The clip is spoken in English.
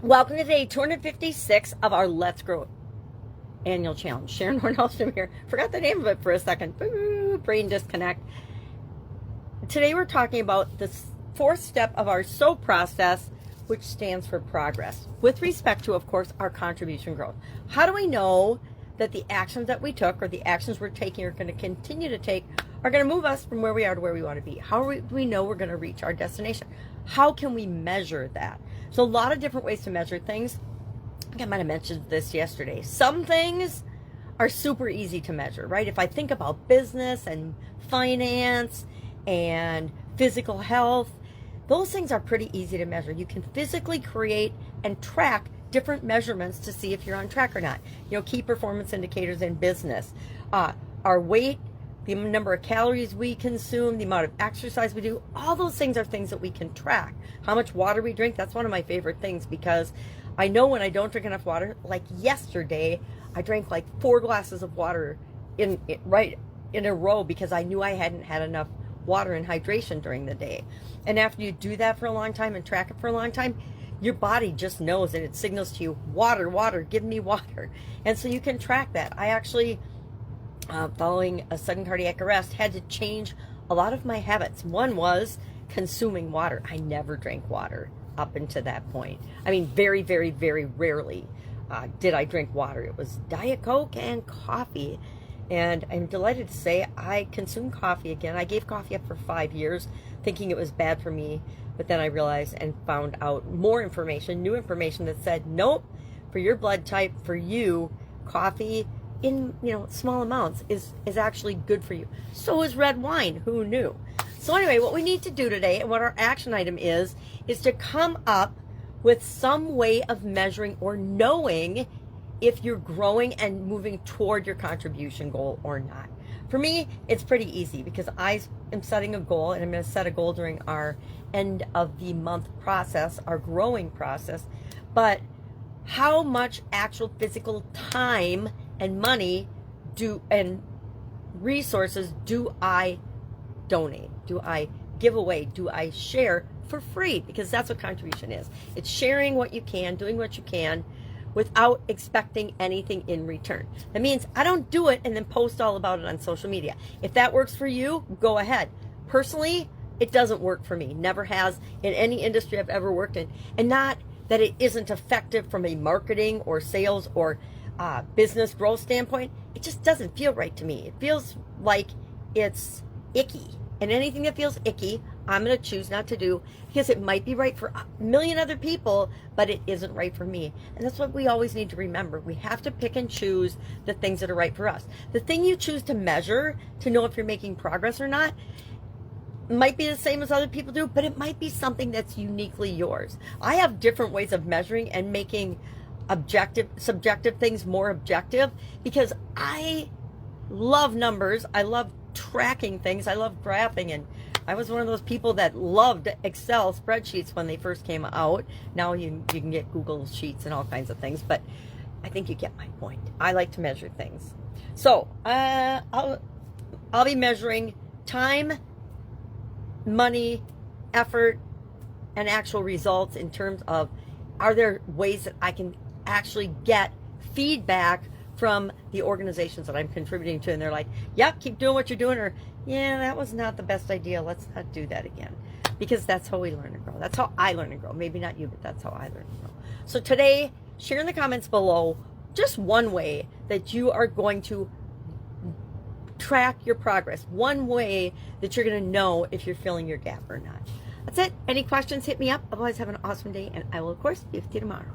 Welcome to day 256 of our Let's Grow annual challenge. Sharon Horne-Ellstrom here. Forgot the name of it for a second. Boo, brain disconnect. Today we're talking about the fourth step of our soaP process, which stands for progress, with respect to, of course, our contribution growth. How do we know that the actions that we took or the actions we're taking are going to continue to take are going to move us from where we are to where we want to be? How do we know we're going to reach our destination? How can we measure that? So a lot of different ways to measure things. I think I might have mentioned this yesterday. Some things are super easy to measure, right? If I think about business and finance and physical health, those things are pretty easy to measure. You can physically create and track different measurements to see if you're on track or not. You know, key performance indicators in business, our weight, the number of calories we consume, the amount of exercise we do, all those things are things that we can track. How much water we drink, that's one of my favorite things, because I know when I don't drink enough water. Like yesterday, I drank like 4 glasses of water right in a row because I knew I hadn't had enough water and hydration during the day. And after you do that for a long time and track it for a long time, your body just knows, and it signals to you, water, water, give me water. And so you can track that. I actually, following a sudden cardiac arrest, had to change a lot of my habits. One was consuming water. I never drank water up until that point. I mean, very, very, very rarely did I drink water. It was Diet Coke and coffee. And I'm delighted to say I consume coffee again. I gave coffee up for 5 years, thinking it was bad for me. But then I realized and found out more information, new information that said, nope, for your blood type, for you, coffee in small amounts is actually good for you. So is red wine. Who knew? So anyway, what we need to do today, and what our action item is to come up with some way of measuring or knowing if you're growing and moving toward your contribution goal or not. For me, it's pretty easy because I am setting a goal, and I'm going to set a goal during our end of the month process, our growing process. But how much actual physical time and money and resources do I donate? Do I give away? Do I share for free? Because that's what contribution is. It's sharing what you can, doing what you can, without expecting anything in return. That means I don't do it and then post all about it on social media. If that works for you, go ahead. Personally, it doesn't work for me. Never has in any industry I've ever worked in. And not that it isn't effective from a marketing or sales or business growth standpoint. It just doesn't feel right to me. It feels like it's icky. And anything that feels icky, I'm going to choose not to do, because it might be right for a million other people, but it isn't right for me. And that's what we always need to remember. We have to pick and choose the things that are right for us. The thing you choose to measure to know if you're making progress or not might be the same as other people do, but it might be something that's uniquely yours. I have different ways of measuring and making subjective things more objective, because I love numbers. I love tracking things. I love graphing, and I was one of those people that loved Excel spreadsheets when they first came out. Now you can get Google Sheets and all kinds of things, but I think you get my point. I like to measure things. So I'll be measuring time, money, effort, and actual results in terms of, are there ways that I can actually get feedback from the organizations that I'm contributing to, and they're like, yep, keep doing what you're doing, or yeah, that was not the best idea, let's not do that again. Because that's how we learn and grow. That's how I learn and grow. Maybe not you, but that's how I learn and grow. So today, share in the comments below just one way that you are going to track your progress, one way that you're going to know if you're filling your gap or not. That's it. Any questions, hit me up. Otherwise, have an awesome day, and I will, of course, be with you tomorrow.